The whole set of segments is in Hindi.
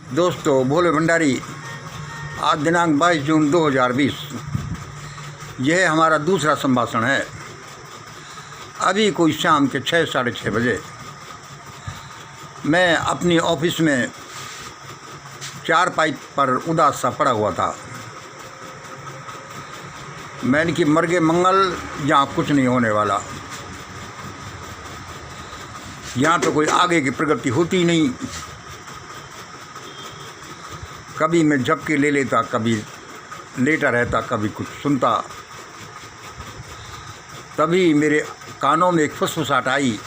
दोस्तों, भोले भंडारी। आज दिनांक 22 जून 2020। यह हमारा दूसरा संभाषण है। अभी कोई शाम के 6 साढ़े 6 बजे मैं अपनी ऑफिस में चारपाई पर उदास सा पड़ा हुआ था। मैंने कि मर्गे मंगल, यहाँ कुछ नहीं होने वाला। यहाँ तो कोई आगे की प्रगति होती नहीं। कभी मैं झपके ले लेता, कभी लेटा रहता, कभी कुछ सुनता। तभी मेरे कानों में एक फुसफुसाहट आई।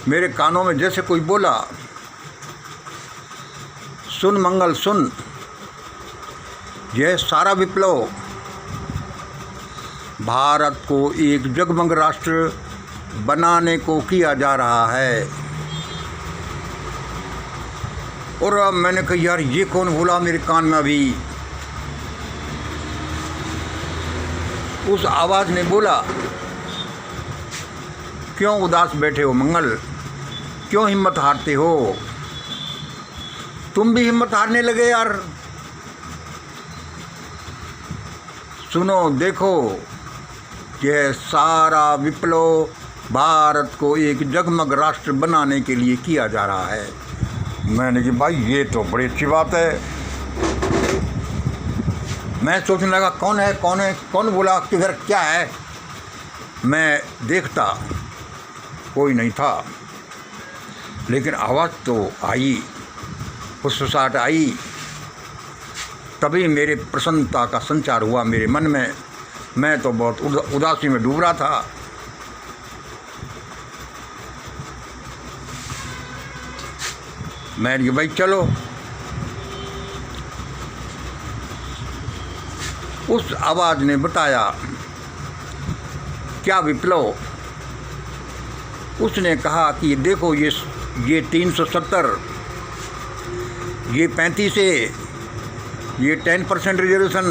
मेरे कानों में जैसे कोई बोला, सुन मंगल सुन, यह सारा विप्लव भारत को एक जगमग राष्ट्र बनाने को किया जा रहा है। और अब मैंने कहा, यार ये कौन बोला मेरे कान में अभी? उस आवाज़ ने बोला, क्यों उदास बैठे हो मंगल? क्यों हिम्मत हारते हो? तुम भी हिम्मत हारने लगे यार। सुनो, देखो, यह सारा विप्लव भारत को एक जगमग राष्ट्र बनाने के लिए किया जा रहा है। मैंने कि भाई ये तो बड़ी अच्छी बात है। मैं सोचने लगा, कौन बोला, किधर क्या है? मैं देखता, कोई नहीं था, लेकिन आवाज़ तो आई, फुसफुसाहट आई। तभी मेरे प्रसन्नता का संचार हुआ मेरे मन में। मैं तो बहुत उदासी में डूब रहा था। मैं कि भाई चलो। उस आवाज़ ने बताया, क्या विप्लव? उसने कहा कि देखो, ये 370, ये 35A, ये 10% रिजर्वेशन,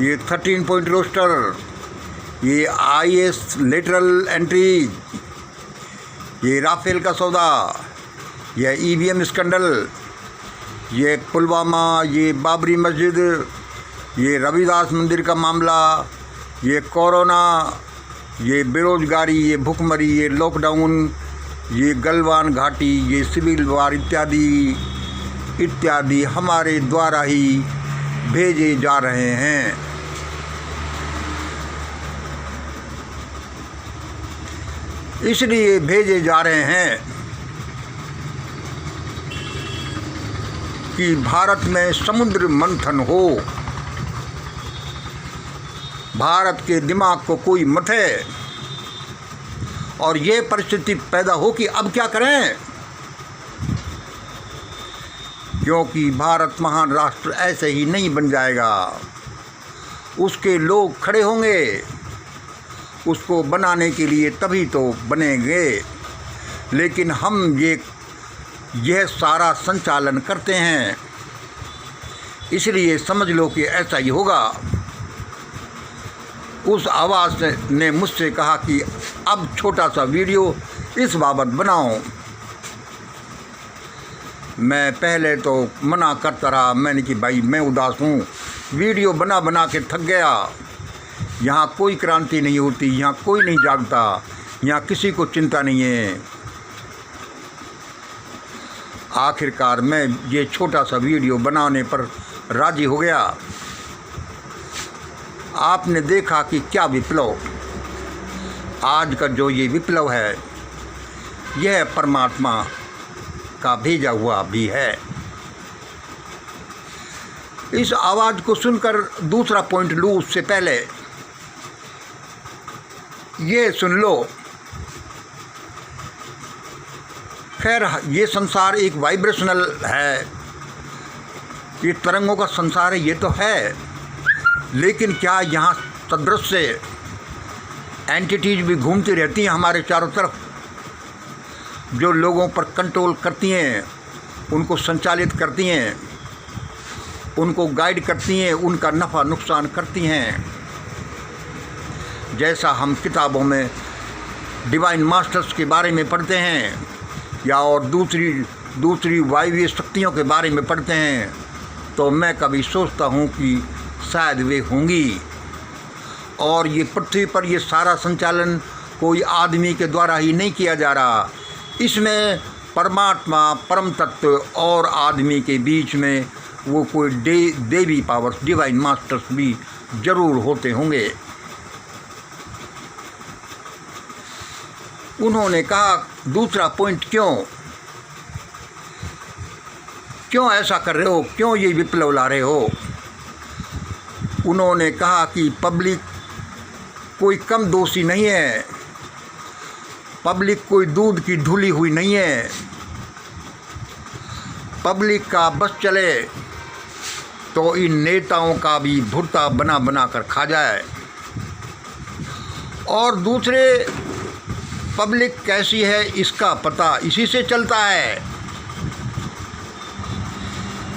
ये 13 पॉइंट रोस्टर, ये IAS लेटरल एंट्री, ये राफेल का सौदा, यह EVM स्कैंडल, ये पुलवामा, ये बाबरी मस्जिद, ये रविदास मंदिर का मामला, ये कोरोना, ये बेरोजगारी, ये भुखमरी, ये लॉकडाउन, ये गलवान घाटी, ये सिविल वार इत्यादि हमारे द्वारा ही भेजे जा रहे हैं। इसलिए भेजे जा रहे हैं कि भारत में समुद्र मंथन हो, भारत के दिमाग को कोई मथे और ये परिस्थिति पैदा हो कि अब क्या करें, क्योंकि भारत महान राष्ट्र ऐसे ही नहीं बन जाएगा। उसके लोग खड़े होंगे, उसको बनाने के लिए तभी तो बनेंगे। लेकिन हम यह सारा संचालन करते हैं, इसलिए समझ लो कि ऐसा ही होगा। उस आवाज़ ने मुझसे कहा कि अब छोटा सा वीडियो इस बाबत बनाओ। मैं पहले तो मना करता रहा। मैंने कि भाई मैं उदास हूँ, वीडियो बना बना के थक गया। यहाँ कोई क्रांति नहीं होती, यहाँ कोई नहीं जागता, यहाँ किसी को चिंता नहीं है। आखिरकार मैं ये छोटा सा वीडियो बनाने पर राजी हो गया। आपने देखा कि क्या विप्लव, आज का जो ये विप्लव है, यह परमात्मा का भेजा हुआ भी है। इस आवाज़ को सुनकर दूसरा पॉइंट लूँ उससे पहले ये सुन लो। खैर, ये संसार एक वाइब्रेशनल है, ये तरंगों का संसार है, ये तो है। लेकिन क्या यहाँ सदृश से एंटिटीज भी घूमती रहती हैं हमारे चारों तरफ, जो लोगों पर कंट्रोल करती हैं, उनको संचालित करती हैं, उनको गाइड करती हैं, उनका नफ़ा नुकसान करती हैं। जैसा हम किताबों में डिवाइन मास्टर्स के बारे में पढ़ते हैं या और दूसरी दूसरी वायवीय शक्तियों के बारे में पढ़ते हैं तो मैं कभी सोचता हूँ कि शायद वे होंगी। और ये पृथ्वी पर ये सारा संचालन कोई आदमी के द्वारा ही नहीं किया जा रहा। इसमें परमात्मा, परम तत्व और आदमी के बीच में वो कोई देवी पावर्स, डिवाइन मास्टर्स भी जरूर होते होंगे। उन्होंने कहा दूसरा पॉइंट, क्यों ऐसा कर रहे हो, क्यों ये विप्लव ला रहे हो। उन्होंने कहा कि पब्लिक कोई कम दोषी नहीं है, पब्लिक कोई दूध की धुली हुई नहीं है। पब्लिक का बस चले तो इन नेताओं का भी भुट्टा बना बना कर खा जाए। और दूसरे, पब्लिक कैसी है इसका पता इसी से चलता है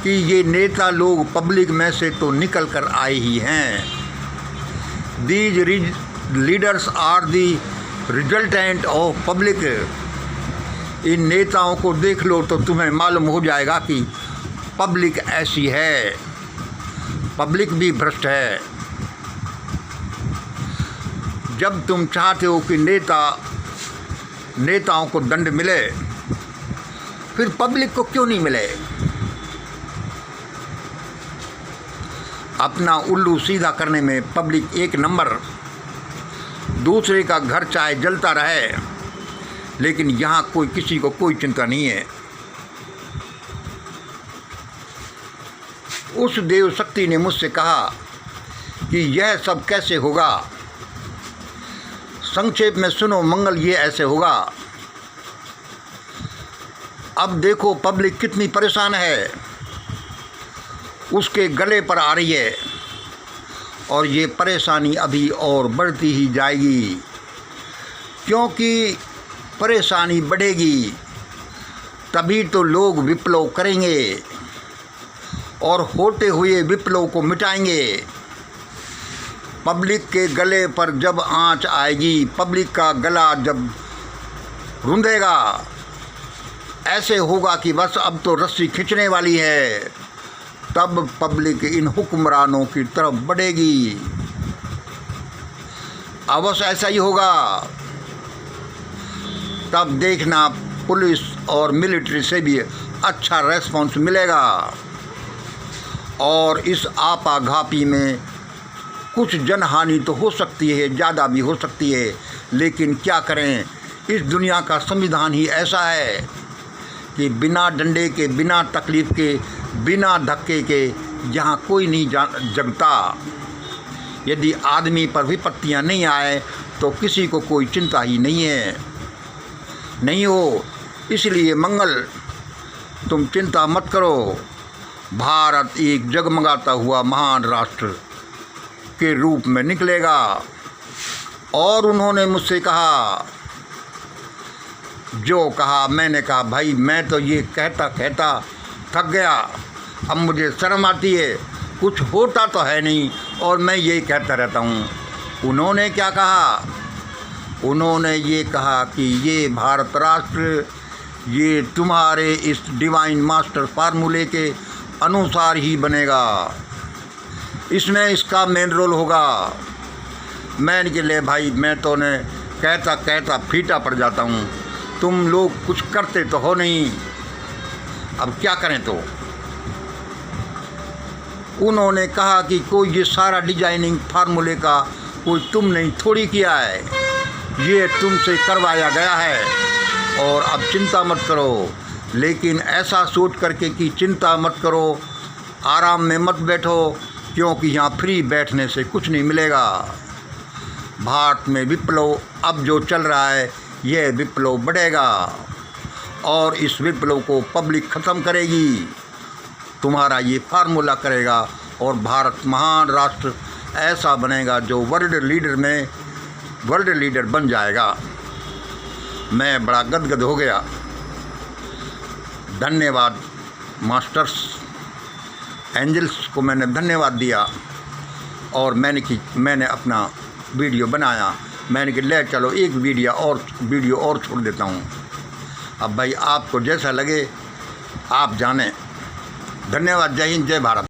कि ये नेता लोग पब्लिक में से तो निकल कर आए ही हैं। These leaders are the resultant of public. इन नेताओं को देख लो तो तुम्हें मालूम हो जाएगा कि पब्लिक ऐसी है, पब्लिक भी भ्रष्ट है। जब तुम चाहते हो कि नेताओं को दंड मिले, फिर पब्लिक को क्यों नहीं मिले। अपना उल्लू सीधा करने में पब्लिक एक नंबर, दूसरे का घर चाहे जलता रहे, लेकिन यहाँ कोई किसी को कोई चिंता नहीं है। उस देव शक्ति ने मुझसे कहा कि यह सब कैसे होगा। संक्षेप में सुनो मंगल, ये ऐसे होगा। अब देखो पब्लिक कितनी परेशान है, उसके गले पर आ रही है और ये परेशानी अभी और बढ़ती ही जाएगी, क्योंकि परेशानी बढ़ेगी तभी तो लोग विप्लव करेंगे और होते हुए विप्लव को मिटाएंगे। पब्लिक के गले पर जब आंच आएगी, पब्लिक का गला जब रुंधेगा, ऐसे होगा कि बस अब तो रस्सी खींचने वाली है, तब पब्लिक इन हुक्मरानों की तरफ बढ़ेगी। अवश्य ऐसा ही होगा। तब देखना पुलिस और मिलिट्री से भी अच्छा रेस्पॉन्स मिलेगा और इस आपाघापी में कुछ जनहानि तो हो सकती है, ज़्यादा भी हो सकती है, लेकिन क्या करें, इस दुनिया का संविधान ही ऐसा है कि बिना डंडे के, बिना तकलीफ़ के, बिना धक्के के यहाँ कोई नहीं जगता। यदि आदमी पर विपत्तियाँ नहीं आए तो किसी को कोई चिंता ही नहीं हो। इसलिए मंगल, तुम चिंता मत करो। भारत एक जगमगाता हुआ महान राष्ट्र के रूप में निकलेगा। और उन्होंने मुझसे कहा, जो कहा, मैंने कहा भाई मैं तो ये कहता कहता थक गया, अब मुझे शर्म आती है, कुछ होता तो है नहीं और मैं यही कहता रहता हूँ। उन्होंने क्या कहा, उन्होंने ये कहा कि ये भारत राष्ट्र, ये तुम्हारे इस डिवाइन मास्टर फार्मूले के अनुसार ही बनेगा, इसमें इसका मेन रोल होगा। मैंने के लिए भाई मैं तो ने कहता कहता फीटा पड़ जाता हूँ, तुम लोग कुछ करते तो हो नहीं, अब क्या करें। तो उन्होंने कहा कि कोई ये सारा डिजाइनिंग फार्मूले का कोई तुमने थोड़ी किया है, ये तुमसे करवाया गया है और अब चिंता मत करो। लेकिन ऐसा सोच करके कि चिंता मत करो, आराम में मत बैठो, क्योंकि यहाँ फ्री बैठने से कुछ नहीं मिलेगा। भारत में विप्लव अब जो चल रहा है, यह विप्लव बढ़ेगा और इस विप्लव को पब्लिक ख़त्म करेगी, तुम्हारा ये फार्मूला करेगा और भारत महान राष्ट्र ऐसा बनेगा जो वर्ल्ड लीडर बन जाएगा। मैं बड़ा गदगद हो गया। धन्यवाद मास्टर्स, एंजल्स को मैंने धन्यवाद दिया और मैंने अपना वीडियो बनाया। मैंने कहा ले चलो एक वीडियो और छोड़ देता हूँ। अब भाई आपको जैसा लगे आप जानें। धन्यवाद। जय हिंद, जय भारत।